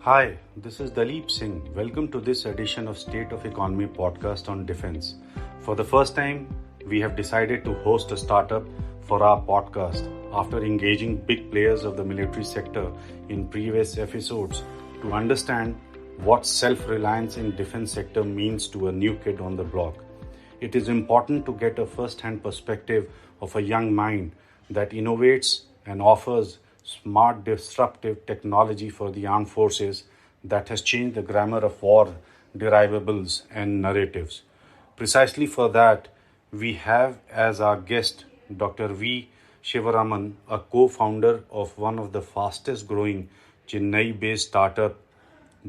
Hi, this is Dalip Singh. Welcome to this edition of State of Economy podcast on defense. For the first time, we have decided to host a startup for our podcast after engaging big players of the military sector in previous episodes to understand what self-reliance in defense sector means to a new kid on the block. It is important to get a first-hand perspective of a young mind that innovates and offers smart disruptive technology for the armed forces that has changed the grammar of war derivables and narratives. Precisely for that, we have as our guest Dr. V. Shivaraman, a co-founder of one of the fastest growing Chennai-based startup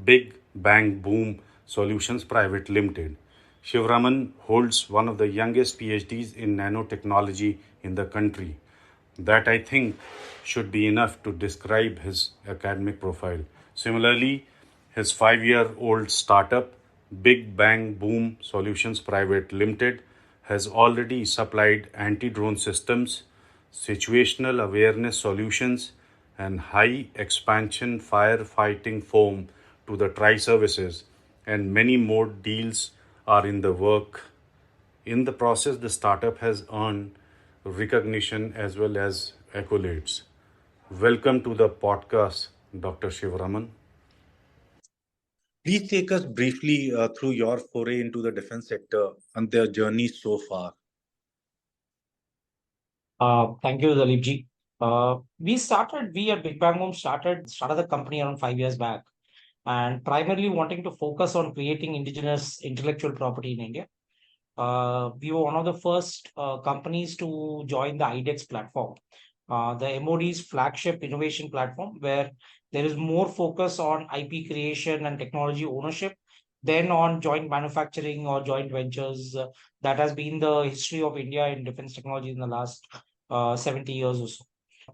Big Bang Boom Solutions Private Limited. Shivaraman holds one of the youngest PhDs in nanotechnology in the country. That I think should be enough to describe his academic profile. Similarly, his 5-year-old startup, Big Bang Boom Solutions Private Limited, has already supplied anti-drone systems, situational awareness solutions, and high expansion firefighting foam to the tri-services, and many more deals are in the work. In the process, the startup has earned recognition as well as accolades. Welcome to the podcast, Dr. Shivaraman. Please take us briefly through your foray into the defense sector and their journey so far. Thank you, Dalip ji. We at Big Bang Home started the company around 5 years back, and primarily wanting to focus on creating indigenous intellectual property in India. We were one of the first companies to join the iDEX platform, the MOD's flagship innovation platform, where there is more focus on IP creation and technology ownership than on joint manufacturing or joint ventures. That has been the history of India in defense technology in the last 70 years or so.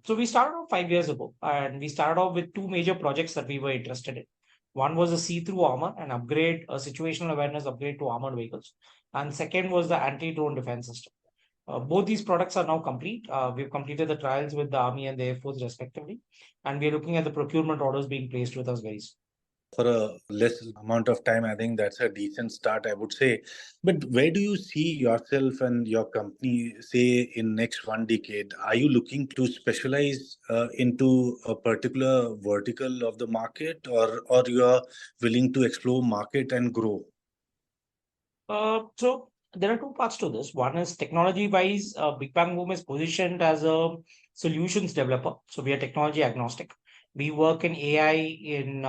So we started off 5 years ago, and we started off with two major projects that we were interested in. One was a see-through armor, an upgrade, a situational awareness upgrade to armored vehicles, and second was the anti-drone defense system. Both these products are now complete. We've completed the trials with the Army and the Air Force respectively, and we're looking at the procurement orders being placed with us very soon. For a less amount of time, I think that's a decent start, I would say. But where do you see yourself and your company, say, in next 1 decade? Are you looking to specialize into a particular vertical of the market, or you are willing to explore market and grow? So there are two parts to this. One is technology-wise, Big Bang Boom is positioned as a solutions developer. So we are technology agnostic. We work in AI, in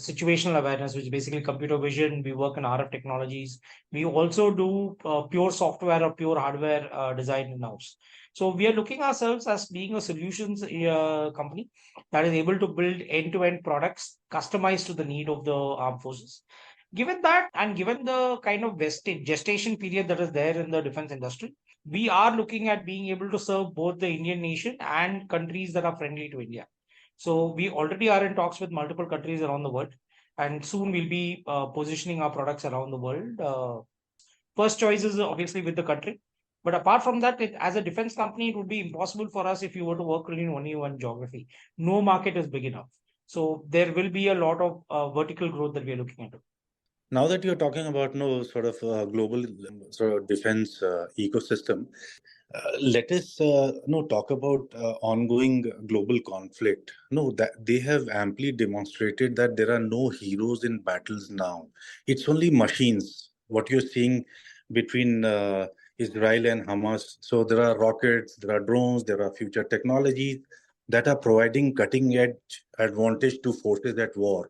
situational awareness, which is basically computer vision. We work in RF technologies. We also do pure software or pure hardware design in-house. So we are looking ourselves as being a solutions company that is able to build end-to-end products customized to the need of the armed forces. Given that, and given the kind of gestation period that is there in the defense industry, we are looking at being able to serve both the Indian nation and countries that are friendly to India. So we already are in talks with multiple countries around the world, and soon we'll be positioning our products around the world. First choice is obviously with the country. But apart from that, as a defense company, it would be impossible for us if you were to work in only one geography. No market is big enough. So there will be a lot of vertical growth that we are looking at. Now that you're talking about no sort of global sort of defense ecosystem, let us no talk about ongoing global conflict. No, that they have amply demonstrated that there are no heroes in battles now. It's only machines. What you're seeing between Israel and Hamas. So there are rockets, there are drones, there are future technologies that are providing cutting edge advantage to forces at war.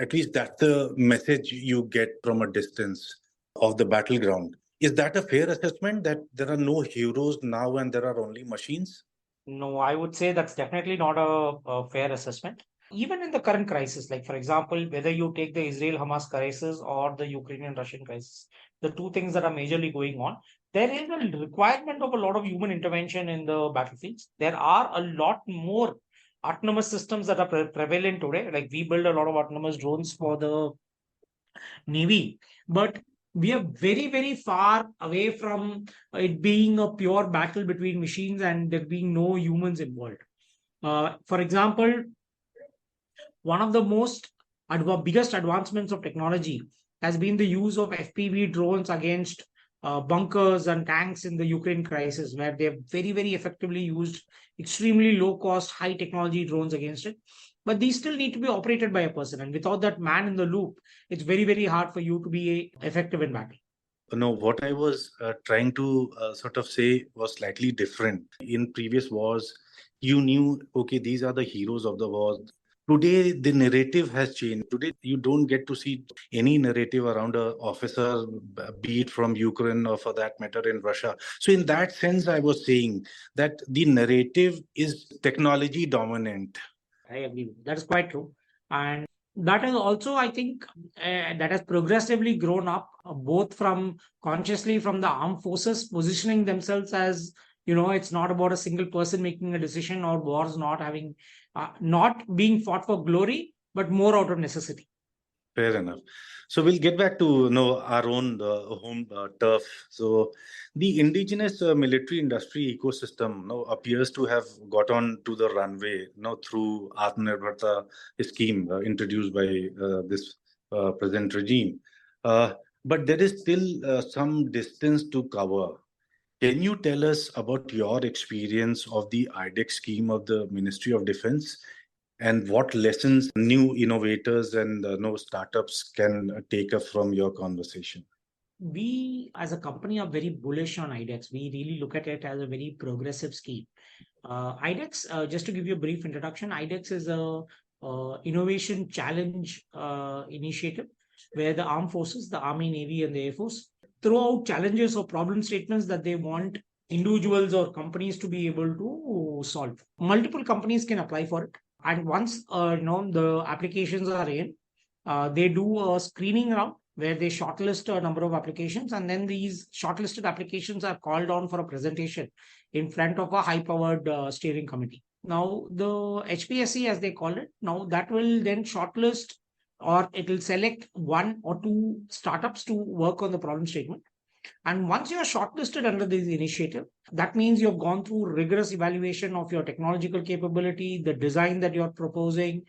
At least that's the message you get from a distance of the battleground. Is that a fair assessment that there are no heroes now and there are only machines? No, I would say that's definitely not a fair assessment. Even in the current crisis, like for example, whether you take the Israel Hamas crisis or the Ukrainian Russian crisis, the two things that are majorly going on, there is a requirement of a lot of human intervention in the battlefields. There are a lot more autonomous systems that are prevalent today. Like we build a lot of autonomous drones for the Navy, but we are very, very far away from it being a pure battle between machines and there being no humans involved. For example, one of the most biggest advancements of technology has been the use of FPV drones against bunkers and tanks in the Ukraine crisis, where they have very, very effectively used extremely low cost, high technology drones against it. But these still need to be operated by a person. And without that man in the loop, it's very, very hard for you to be effective in battle. No, what I was trying to sort of say was slightly different. In previous wars, you knew, okay, these are the heroes of the war. Today, the narrative has changed. Today, you don't get to see any narrative around a officer, be it from Ukraine or for that matter in Russia. So, in that sense, I was saying that the narrative is technology dominant. I agree. That is quite true. And that is also, I think, that has progressively grown up both from consciously from the armed forces positioning themselves as, it's not about a single person making a decision or wars not being fought for glory, but more out of necessity. Fair enough. So we'll get back to our own home turf. So the indigenous military industry ecosystem appears to have got on to the runway through Atmanirbharta scheme introduced by this present regime. But there is still some distance to cover. Can you tell us about your experience of the iDEX scheme of the Ministry of Defense and what lessons new innovators and startups can take up from your conversation? We as a company are very bullish on iDEX. We really look at it as a very progressive scheme. iDEX, just to give you a brief introduction, iDEX is a innovation challenge initiative where the armed forces, the Army, Navy, and the Air Force throw out challenges or problem statements that they want individuals or companies to be able to solve. Multiple companies can apply for it, and once the applications are in, they do a screening round where they shortlist a number of applications, and then these shortlisted applications are called on for a presentation in front of a high-powered steering committee. Now, the HPSC, as they call it, now that will then shortlist or it will select one or two startups to work on the problem statement. And once you are shortlisted under this initiative, that means you've gone through rigorous evaluation of your technological capability, the design that you're proposing,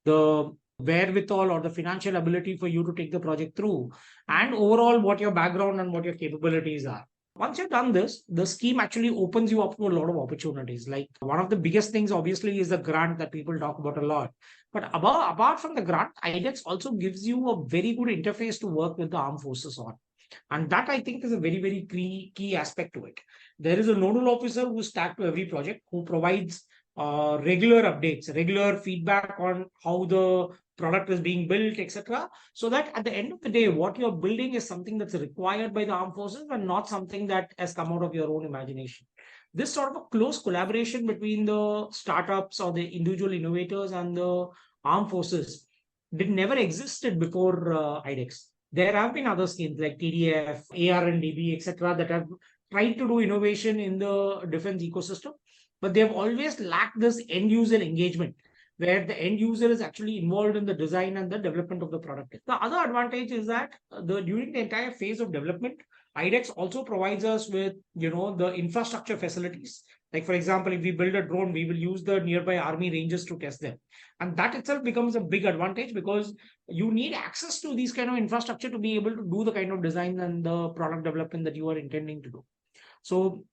the wherewithal or the financial ability for you to take the project through, and overall what your background and what your capabilities are. Once you've done this, the scheme actually opens you up to a lot of opportunities. Like one of the biggest things, obviously, is the grant that people talk about a lot. But apart from the grant, iDEX also gives you a very good interface to work with the armed forces on. And that I think is a very, very key aspect to it. There is a nodal officer who's tagged to every project who provides regular updates, regular feedback on how the product is being built, etc. So that at the end of the day, what you're building is something that's required by the armed forces and not something that has come out of your own imagination. This sort of a close collaboration between the startups or the individual innovators and the armed forces did never existed before iDEX. There have been other schemes like TDF, AR&DB, etc., that have tried to do innovation in the defense ecosystem, but they've always lacked this end user engagement where the end user is actually involved in the design and the development of the product. The other advantage is that during the entire phase of development, iDEX also provides us with the infrastructure facilities. Like for example, if we build a drone, we will use the nearby army ranges to test them, and that itself becomes a big advantage because you need access to these kind of infrastructure to be able to do the kind of design and the product development that you are intending to do. So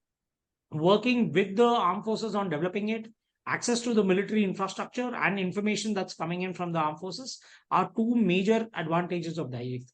working with the armed forces on developing it, access to the military infrastructure and information that's coming in from the armed forces are two major advantages of the iDEX.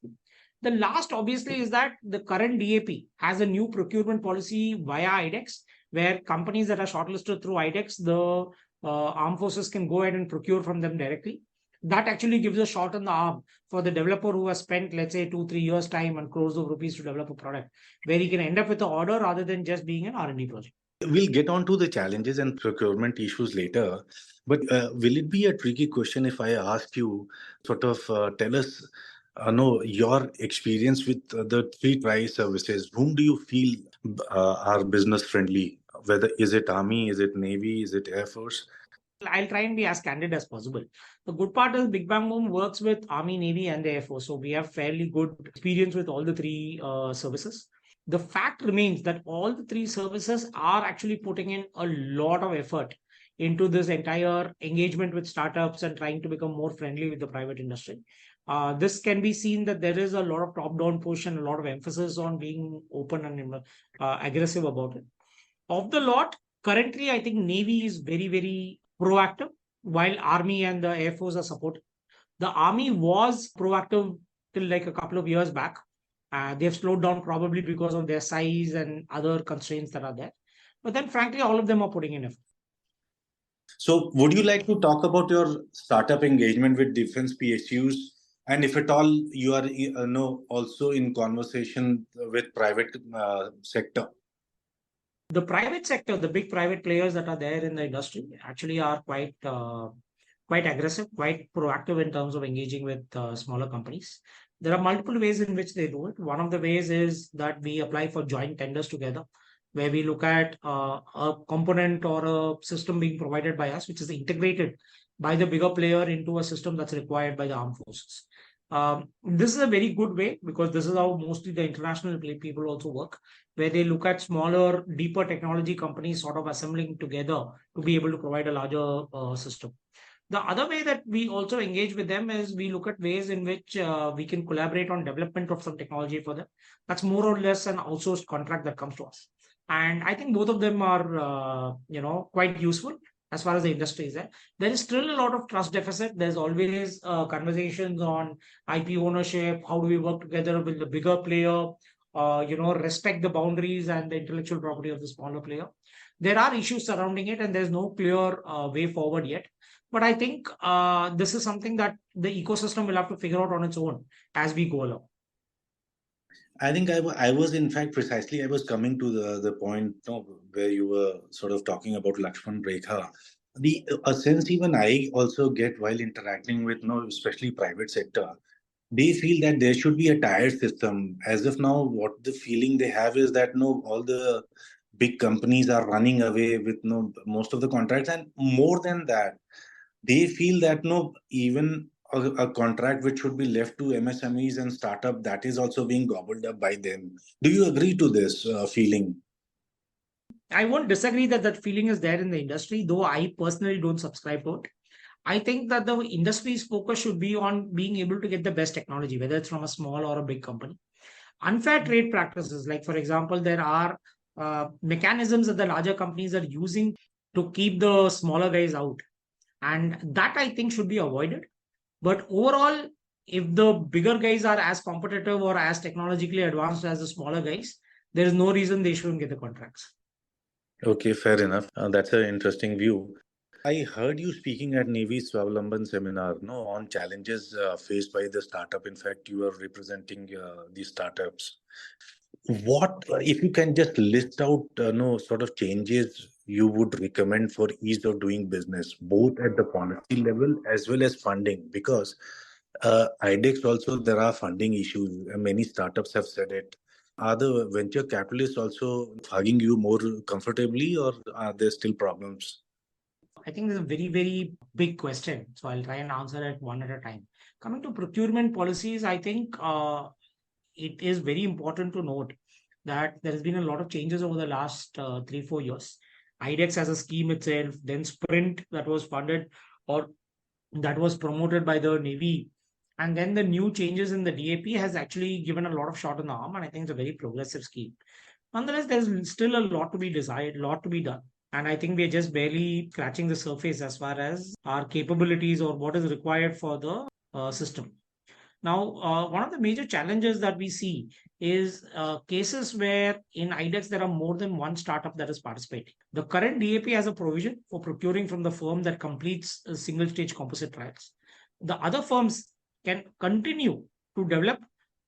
The last, obviously, is that the current DAP has a new procurement policy via iDEX, where companies that are shortlisted through iDEX, the armed forces can go ahead and procure from them directly. That actually gives a shot in the arm for the developer who has spent, let's say, 2-3 years time and crores of rupees to develop a product, where he can end up with an order rather than just being an R&D project. We'll get on to the challenges and procurement issues later, but will it be a tricky question if I ask you sort of tell us your experience with the three tri services? Whom do you feel are business friendly? Whether is it Army, is it Navy, is it Air Force? I'll try and be as candid as possible. The good part is Big Bang Boom works with Army, Navy, and the Air Force. So we have fairly good experience with all the three services. The fact remains that all the three services are actually putting in a lot of effort into this entire engagement with startups and trying to become more friendly with the private industry. This can be seen that there is a lot of top-down push and a lot of emphasis on being open and aggressive about it. Of the lot, currently, I think Navy is very, very proactive, while Army and the Air Force are supportive. The Army was proactive till like a couple of years back. They've slowed down probably because of their size and other constraints that are there. But then, frankly, all of them are putting in effort. So, would you like to talk about your startup engagement with defense PSUs? And if at all you are also in conversation with private sector? The private sector, the big private players that are there in the industry actually are quite aggressive, quite proactive in terms of engaging with smaller companies. There are multiple ways in which they do it. One of the ways is that we apply for joint tenders together, where we look at a component or a system being provided by us, which is integrated by the bigger player into a system that's required by the armed forces. This is a very good way because this is how mostly the international people also work, where they look at smaller, deeper technology companies sort of assembling together to be able to provide a larger system. The other way that we also engage with them is we look at ways in which we can collaborate on development of some technology for them. That's more or less an outsourced contract that comes to us. And I think both of them are, quite useful as far as the industry is there. There is still a lot of trust deficit. There's always conversations on IP ownership. How do we work together with the bigger player? Respect the boundaries and the intellectual property of the smaller player. There are issues surrounding it, and there's no clear way forward yet. But I think this is something that the ecosystem will have to figure out on its own as we go along. I think I was in fact precisely I was coming to the point where you were sort of talking about Lakshman Rekha. A sense even I also get while interacting with especially private sector, they feel that there should be a tiered system. As of now, what the feeling they have is that all the big companies are running away with most of the contracts, and more than that, they feel that even a contract which should be left to MSMEs and startup, that is also being gobbled up by them. Do you agree to this feeling? I won't disagree that feeling is there in the industry, though I personally don't subscribe to it. I think that the industry's focus should be on being able to get the best technology, whether it's from a small or a big company. Unfair trade practices, like for example, there are mechanisms that the larger companies are using to keep the smaller guys out. And that I think should be avoided. But overall, if the bigger guys are as competitive or as technologically advanced as the smaller guys, there is no reason they shouldn't get the contracts. Okay, fair enough. That's an interesting view. I heard you speaking at Navy Swavalamban seminar on challenges faced by the startup. In fact, you are representing these startups. What, if you can just list out sort of changes you would recommend for ease of doing business, both at the policy level as well as funding? Because iDEX also, there are funding issues. Many startups have said it. Are the venture capitalists also hugging you more comfortably, or are there still problems? I think this is a very, very big question. So I'll try and answer it one at a time. Coming to procurement policies, I think it is very important to note that there has been a lot of changes over the last 3-4 years. iDEX as a scheme itself, then Sprint that was funded or that was promoted by the Navy, and then the new changes in the DAP has actually given a lot of shot in the arm, and I think it's a very progressive scheme. Nonetheless, there's still a lot to be desired, a lot to be done. And I think we're just barely scratching the surface as far as our capabilities or what is required for the system. Now, one of the major challenges that we see is cases where in iDEX there are more than one startup that is participating. The current DAP has a provision for procuring from the firm that completes single stage composite trials. The other firms can continue to develop,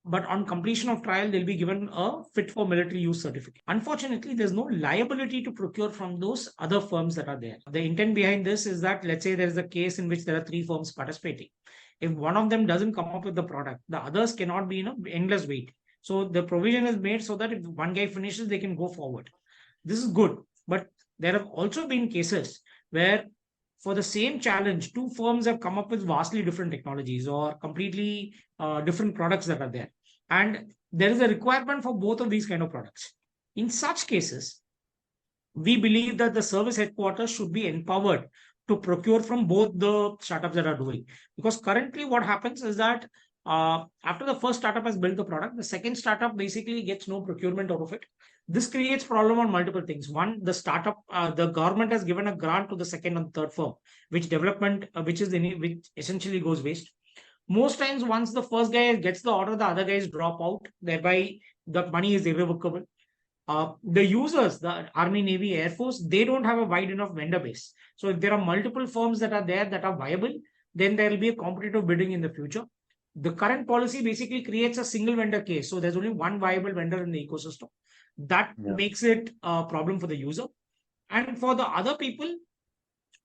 but on completion of trial, they'll be given a fit for military use certificate. Unfortunately, there's no liability to procure from those other firms that are there. The intent behind this is that, let's say there is a case in which there are 3 firms participating. If one of them doesn't come up with the product, the others cannot be in an endless wait. So the provision is made so that if one guy finishes, they can go forward. This is good. But there have also been cases where for the same challenge, 2 firms have come up with vastly different technologies or completely different products that are there. And there is a requirement for both of these kind of products. In such cases, we believe that the service headquarters should be empowered to procure from both the startups that are doing. Because currently, what happens is that after the first startup has built the product, the second startup basically gets no procurement out of it. This creates problem on multiple things. One, the government has given a grant to the second and third firm, which essentially goes waste. Most times, once the first guy gets the order, the other guys drop out, thereby the money is irrevocable. The users, the Army, Navy, Air Force, they don't have a wide enough vendor base. So if there are multiple firms that are there that are viable, then there will be a competitive bidding in the future. The current policy basically creates a single vendor case. So there's only one viable vendor in the ecosystem. That makes it a problem for the user. And for the other people,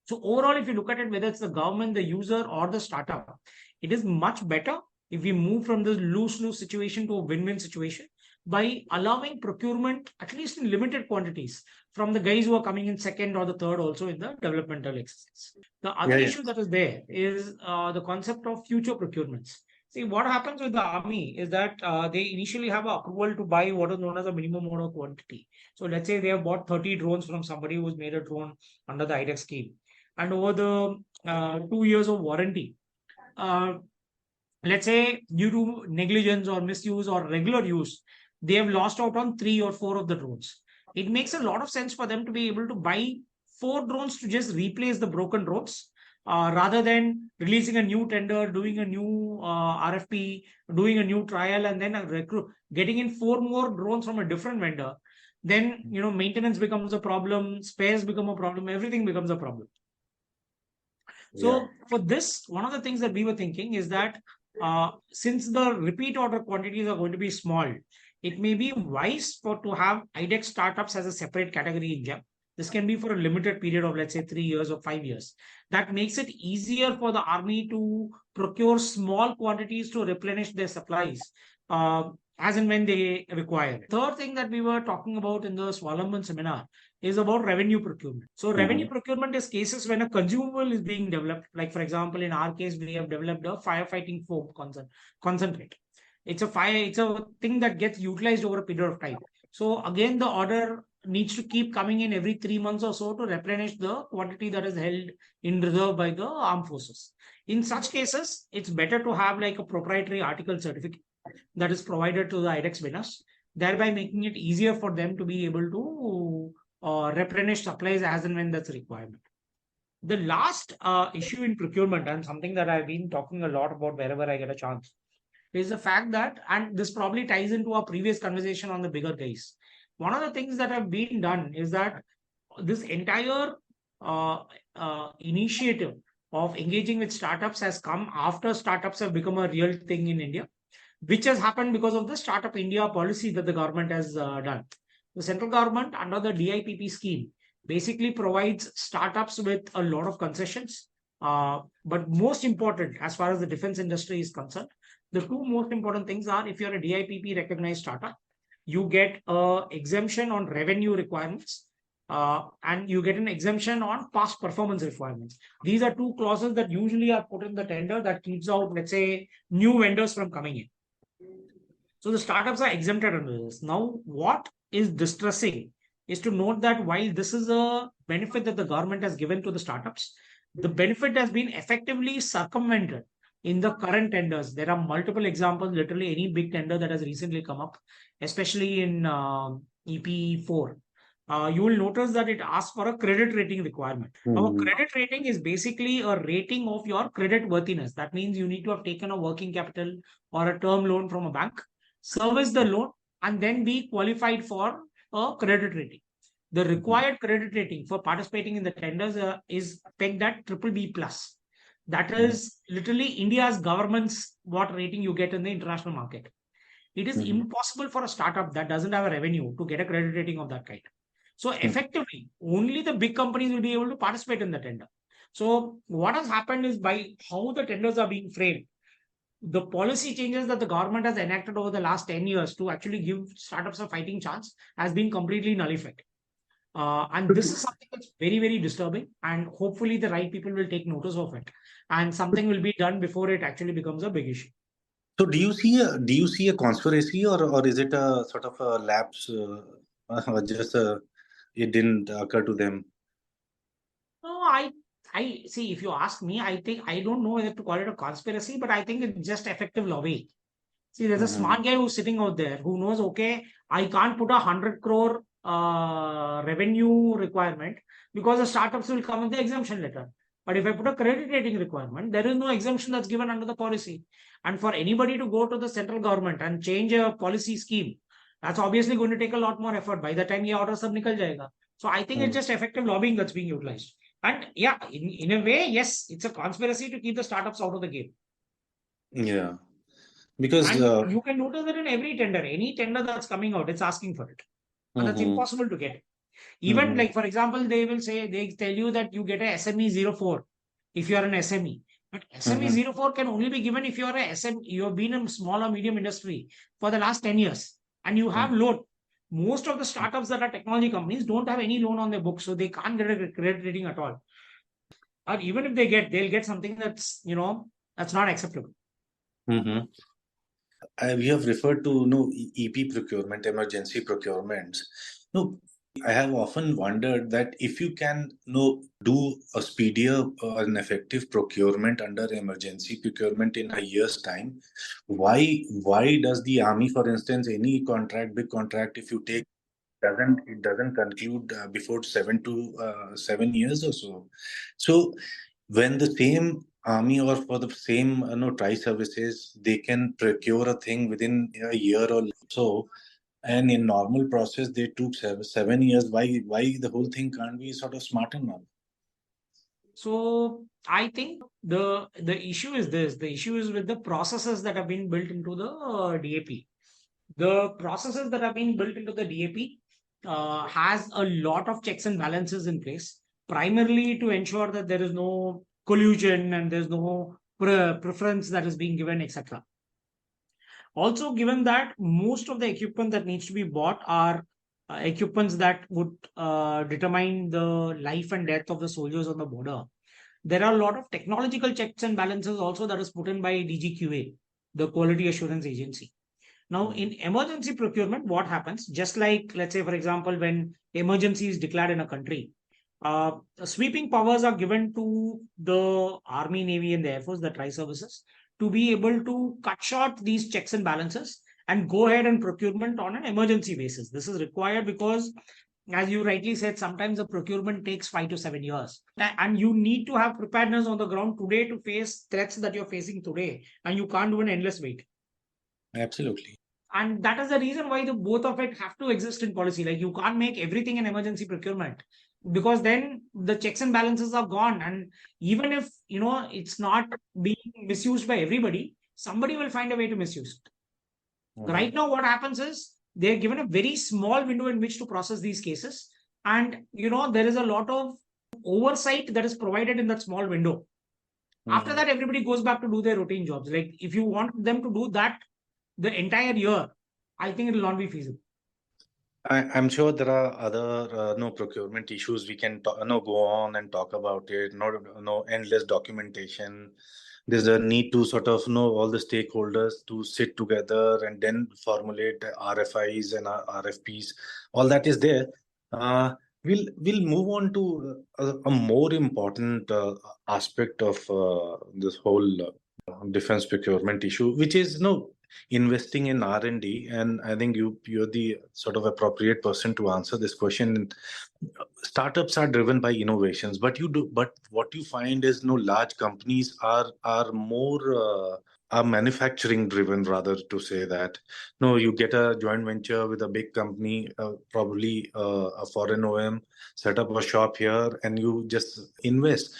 so overall, if you look at it, whether it's the government, the user, or the startup, it is much better if we move from this lose-lose situation to a win-win situation by allowing procurement, at least in limited quantities, from the guys who are coming in second or the third also in the developmental exercise. The other issue that is there is the concept of future procurements. See, what happens with the army is that they initially have approval to buy what is known as a minimum order quantity. So let's say they have bought 30 drones from somebody who's made a drone under the iDEX scheme. And over the 2 years of warranty, let's say due to negligence or misuse or regular use, they have lost out on 3 or 4 of the drones. It makes a lot of sense for them to be able to buy 4 drones to just replace the broken drones, rather than releasing a new tender, doing a new RFP, doing a new trial, and then getting in 4 more drones from a different vendor. Then, maintenance becomes a problem, spares become a problem, everything becomes a problem. So for this, one of the things that we were thinking is that since the repeat order quantities are going to be small, it may be wise to have iDEX startups as a separate category in India. This can be for a limited period of, let's say, 3 years or 5 years. That makes it easier for the army to procure small quantities to replenish their supplies as and when they require. Third thing that we were talking about in the Swalambhan seminar is about revenue procurement. So revenue procurement is cases when a consumable is being developed. Like, for example, in our case, we have developed a firefighting foam concentrate. It's a thing that gets utilized over a period of time. So again, the order needs to keep coming in every 3 months or so to replenish the quantity that is held in reserve by the armed forces. In such cases, it's better to have like a proprietary article certificate that is provided to the iDEX winners, thereby making it easier for them to be able to replenish supplies as and when that's a requirement. The last issue in procurement, and something that I've been talking a lot about wherever I get a chance, is the fact that, and this probably ties into our previous conversation on the bigger guys. One of the things that have been done is that this entire initiative of engaging with startups has come after startups have become a real thing in India, which has happened because of the Startup India policy that the government has done. The central government, under the DIPP scheme, basically provides startups with a lot of concessions. But most important, as far as the defense industry is concerned, the two most important things are, if you're a DIPP recognized startup, you get an exemption on revenue requirements, and you get an exemption on past performance requirements. These are two clauses that usually are put in the tender that keeps out, let's say, new vendors from coming in. So the startups are exempted under this. Now, what is distressing is to note that while this is a benefit that the government has given to the startups, the benefit has been effectively circumvented in the current tenders. There are multiple examples, literally any big tender that has recently come up, especially in EP4. You will notice that it asks for a credit rating requirement. Now, credit rating is basically a rating of your credit worthiness. That means you need to have taken a working capital or a term loan from a bank, service the loan, and then be qualified for a credit rating. The required credit rating for participating in the tenders is pegged at BBB+. That is literally India's government's what rating you get in the international market. It is impossible for a startup that doesn't have a revenue to get a credit rating of that kind. So effectively, only the big companies will be able to participate in the tender. So what has happened is, by how the tenders are being framed, the policy changes that the government has enacted over the last 10 years to actually give startups a fighting chance has been completely nullified. And this is something that's very, very disturbing. And hopefully the right people will take notice of it. And something will be done before it actually becomes a big issue. So do you see a conspiracy, or is it a sort of a lapse, just a it didn't occur to them? No, I see. If you ask me, I think I don't know whether to call it a conspiracy, but I think it's just effective lobbying. See, there's a Mm-hmm. smart guy who's sitting out there who knows, okay, I can't put 100 crore revenue requirement because the startups will come with the exemption letter. But if I put a credit rating requirement, there is no exemption that's given under the policy. And for anybody to go to the central government and change a policy scheme, that's obviously going to take a lot more effort. By the time ye order sab nikal jayega. So I think it's just effective lobbying that's being utilized. And yeah, in a way, yes, it's a conspiracy to keep the startups out of the game. Yeah, because And you can notice that in every tender, any tender that's coming out, it's asking for it. But that's mhm, impossible to get. Even mhm, like, for example, they tell you that you get a SME 04 if you are an SME. But SME mhm. 04 can only be given if you are a SME, you have been in small or medium industry for the last 10 years and you have Mm. loan. Most of the startups that are technology companies don't have any loan on their books, so they can't get a credit rating at all. Or even if they get, they'll get something that's not acceptable. Mhm. We have referred to EP procurement, emergency procurements. No, I have often wondered that if you can do a speedier and effective procurement under emergency procurement in a year's time, why does the army, for instance, any contract, big contract, if you take, doesn't conclude before 7 years or so. So when the same army or for the same tri services, they can procure a thing within a year or so, and in normal process they took 7 years. Why the whole thing can't be sort of smarter now? So I think the issue is this. The issue is with the processes that have been built into the DAP. The processes that have been built into the DAP has a lot of checks and balances in place, primarily to ensure that there is no collusion and there's no preference that is being given, etc. Also, given that most of the equipment that needs to be bought are equipments that would determine the life and death of the soldiers on the border, there are a lot of technological checks and balances also that is put in by DGQA, the Quality Assurance Agency. Now, in emergency procurement, what happens? Just like, let's say, for example, when emergency is declared in a country, sweeping powers are given to the Army, Navy, and the Air Force, the tri services, to be able to cut short these checks and balances and go ahead and procurement on an emergency basis. This is required because, as you rightly said, sometimes the procurement takes 5 to 7 years. And you need to have preparedness on the ground today to face threats that you're facing today. And you can't do an endless wait. Absolutely. And that is the reason why the both of it have to exist in policy. Like, you can't make everything an emergency procurement because then the checks and balances are gone. And even if it's not being misused by everybody, somebody will find a way to misuse it. Mhm. Right now, what happens is they're given a very small window in which to process these cases. And there is a lot of oversight that is provided in that small window. After Mhm. that, everybody goes back to do their routine jobs. Like, if you want them to do that the entire year, I think it will not be feasible. I'm sure there are other no procurement issues we can go on and talk about it. No endless documentation. There's a need to sort of know all the stakeholders to sit together and then formulate RFIs and RFPs. All that is there. We'll move on to a more important aspect of this whole defense procurement issue, which is investing in R&D. And I think you're the sort of appropriate person to answer this question. Startups are driven by innovations, but what you find is large companies are more are manufacturing driven, rather, to say that. No, you get a joint venture with a big company, probably a foreign OM, set up a shop here and you just invest.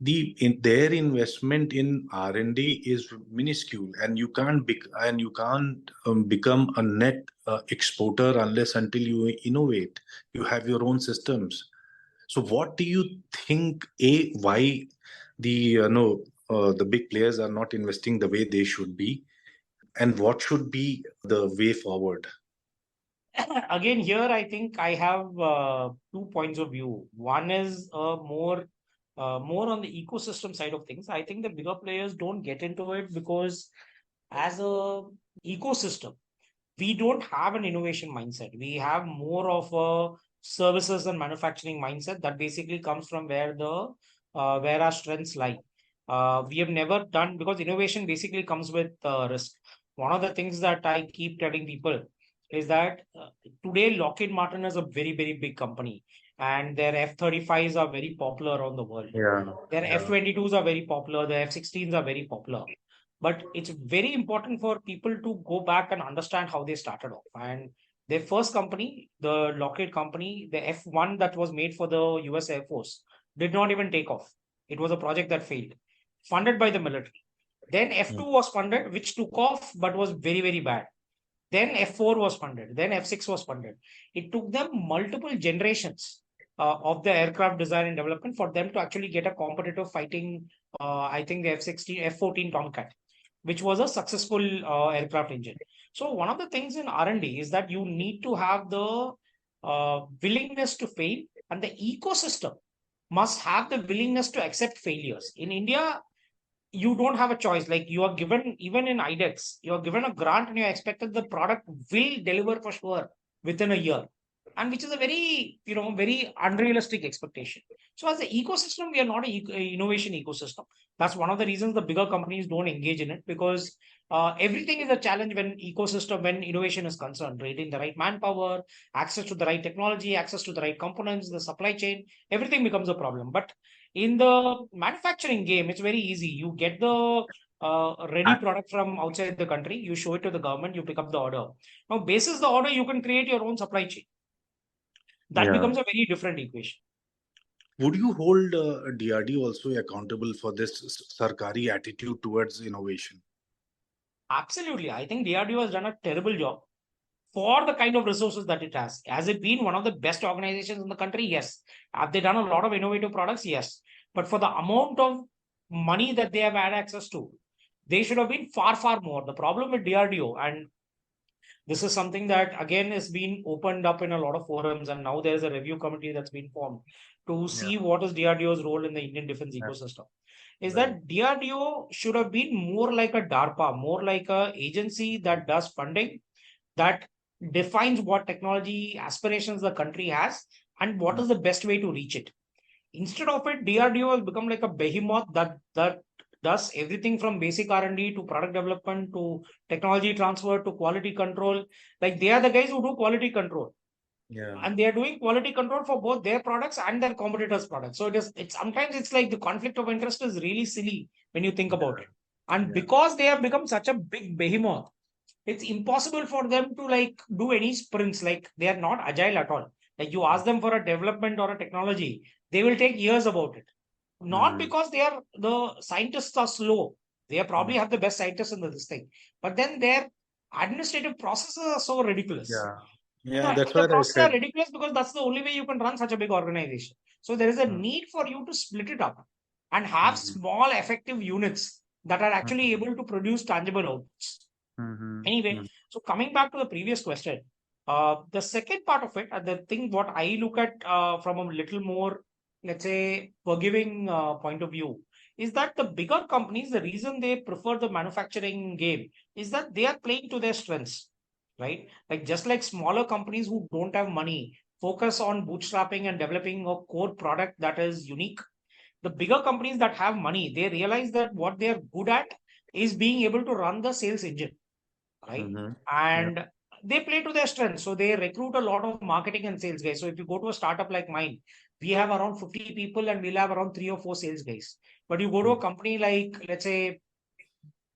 Their investment in R&D is minuscule, and you can't become a net exporter unless until you innovate. You have your own systems. So what do you think, why the no the big players are not investing the way they should be, and what should be the way forward? Again, here I think I have 2 points of view. One is more on the ecosystem side of things. I think the bigger players don't get into it because as a ecosystem, we don't have an innovation mindset. We have more of a services and manufacturing mindset that basically comes from where our strengths lie. We have never done, because innovation basically comes with risk. One of the things that I keep telling people is that today Lockheed Martin is a very, very big company, and their F-35s are very popular around the world. Yeah. Their F-22s are very popular, the F-16s are very popular. But it's very important for people to go back and understand how they started off. And their first company, the Lockheed company, the F-1 that was made for the US Air Force, did not even take off. It was a project that failed, funded by the military. Then F2 was funded, which took off but was very, very bad. Then F4 was funded. Then F6 was funded. It took them multiple generations of the aircraft design and development for them to actually get a competitive fighting, I think the F-16, F-14 Tomcat, which was a successful aircraft engine. So one of the things in R&D is that you need to have the willingness to fail, and the ecosystem must have the willingness to accept failures. In India, you don't have a choice. Like, you are given, even in iDEX, you are given a grant and you're expected the product will deliver for sure within a year. And which is a very, very unrealistic expectation. So as an ecosystem, we are not an innovation ecosystem. That's one of the reasons the bigger companies don't engage in it, because everything is a challenge when innovation is concerned, right? In the right manpower, access to the right technology, access to the right components, the supply chain, everything becomes a problem. But in the manufacturing game, it's very easy. You get the ready product from outside the country, you show it to the government, you pick up the order. Now, basis the order, you can create your own supply chain. That becomes a very different equation. Would you hold DRDO also accountable for this Sarkari attitude towards innovation? Absolutely. I think DRDO has done a terrible job for the kind of resources that it has. Has it been one of the best organizations in the country? Yes. Have they done a lot of innovative products? Yes. But for the amount of money that they have had access to, they should have been far, far more. The problem with DRDO, and this is something that again is being opened up in a lot of forums, and now there's a review committee that's been formed to see what is DRDO's role in the Indian defense ecosystem. Is that DRDO should have been more like a DARPA, more like a agency that does funding, that defines what technology aspirations the country has and what is the best way to reach it. Instead of it, DRDO has become like a behemoth that does everything from basic R&D to product development to technology transfer to quality control. Like, they are the guys who do quality control. Yeah. And they are doing quality control for both their products and their competitors' products. So it's sometimes it's like the conflict of interest is really silly when you think about it. And because they have become such a big behemoth, it's impossible for them to like do any sprints. Like, they are not agile at all. Like, you ask them for a development or a technology, they will take years about it. Not because the scientists are slow. They probably have the best scientists in this thing. But then their administrative processes are so ridiculous. Yeah, that's the what I processes said. are ridiculous because that's the only way you can run such a big organization. So there is a need for you to split it up and have small effective units that are actually able to produce tangible outputs. Anyway, so coming back to the previous question, the second part of it, and the thing what I look at from a little more, let's say, forgiving point of view, is that the bigger companies, the reason they prefer the manufacturing game is that they are playing to their strengths, right? Like, just like smaller companies who don't have money focus on bootstrapping and developing a core product that is unique. The bigger companies that have money, they realize that what they are good at is being able to run the sales engine, right? And they play to their strengths. So they recruit a lot of marketing and sales guys. So if you go to a startup like mine, we have around 50 people and we'll have around 3 or 4 sales guys. But you go to a company like, let's say,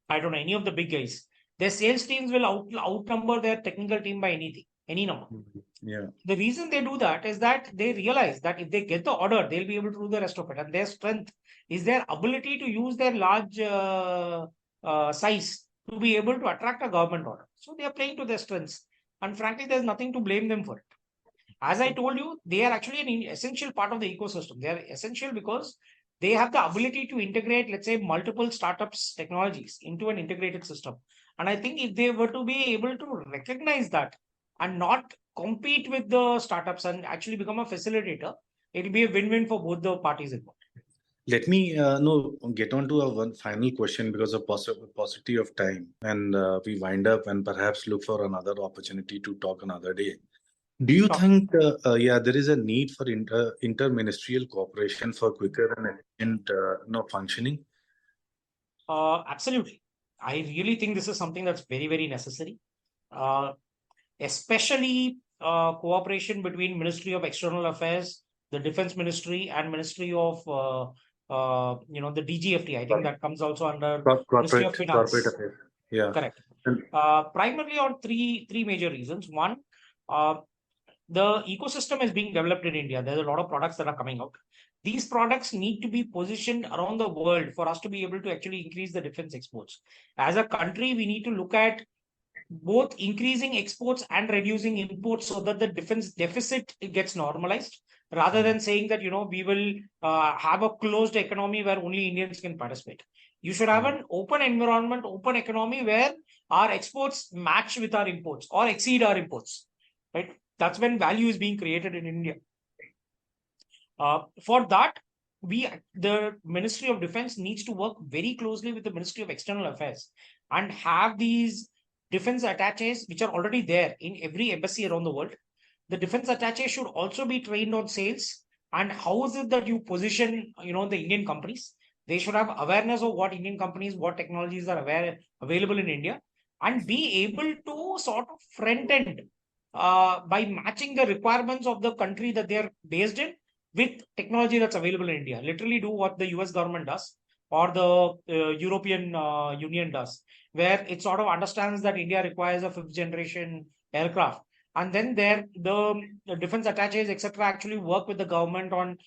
I don't know, any of the big guys, their sales teams will outnumber their technical team by any number. The reason they do that is that they realize that if they get the order, they'll be able to do the rest of it. And their strength is their ability to use their large size to be able to attract a government order. So they are playing to their strengths. And frankly, there's nothing to blame them for it. As I told you, they are actually an essential part of the ecosystem. They are essential because they have the ability to integrate, let's say, multiple startups technologies into an integrated system. And I think if they were to be able to recognize that and not compete with the startups and actually become a facilitator, it'll be a win-win for both the parties involved. Let me get on to one final question because of paucity of time, and we wind up and perhaps look for another opportunity to talk another day. Do you Sure. think, there is a need for interministerial cooperation for quicker and efficient, functioning? Absolutely. I really think this is something that's very, very necessary. Especially cooperation between Ministry of External Affairs, the Defense Ministry, and Ministry of the DGFT. I think that comes also under Ministry of Corporate Finance. affairs. Yeah. Correct. And Primarily on three major reasons. One, the ecosystem is being developed in India. There's a lot of products that are coming out. These products need to be positioned around the world for us to be able to actually increase the defense exports. As a country, we need to look at both increasing exports and reducing imports so that the defense deficit gets normalized, rather than saying that we will have a closed economy where only Indians can participate. You should have an open environment, open economy where our exports match with our imports or exceed our imports, right? That's when value is being created in India. For that, the Ministry of Defense needs to work very closely with the Ministry of External Affairs and have these defense attaches, which are already there in every embassy around the world. The defense attaches should also be trained on sales and how is it that you position, the Indian companies. They should have awareness of what Indian companies, what technologies are available in India, and be able to sort of front end by matching the requirements of the country that they are based in with technology that's available in India. Literally do what the US government does or the European Union does, where it sort of understands that India requires a 5th generation aircraft. And then the defense attaches, etc., actually work with the government on,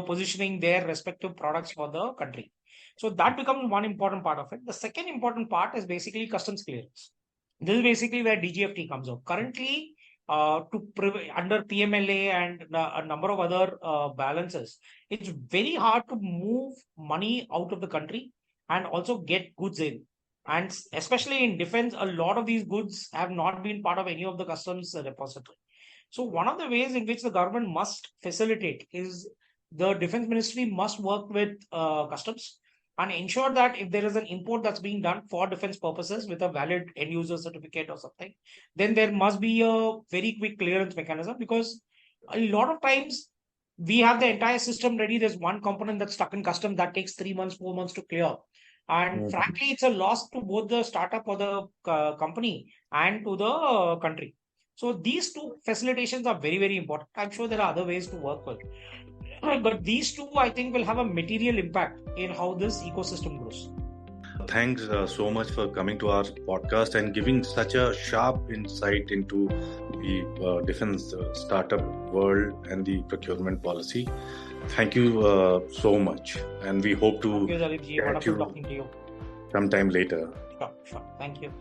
positioning their respective products for the country. So that becomes one important part of it. The second important part is basically customs clearance. This is basically where DGFT comes out. Currently, under PMLA and a number of other balances, it's very hard to move money out of the country and also get goods in. And especially in defense, a lot of these goods have not been part of any of the customs repository. So one of the ways in which the government must facilitate is the defense ministry must work with customs and ensure that if there is an import that's being done for defense purposes with a valid end user certificate or something, then there must be a very quick clearance mechanism, because a lot of times we have the entire system ready. There's one component that's stuck in custom that takes 3 months, 4 months to clear. And frankly, it's a loss to both the startup or the company and to the country. So these two facilitations are very, very important. I'm sure there are other ways to work with. But these two, I think, will have a material impact in how this ecosystem grows. Thanks so much for coming to our podcast and giving such a sharp insight into the defense startup world and the procurement policy. Thank you so much, and we hope to Thank you, Dalip ji. Wonderful talking to you. sometime later. Sure. Thank you.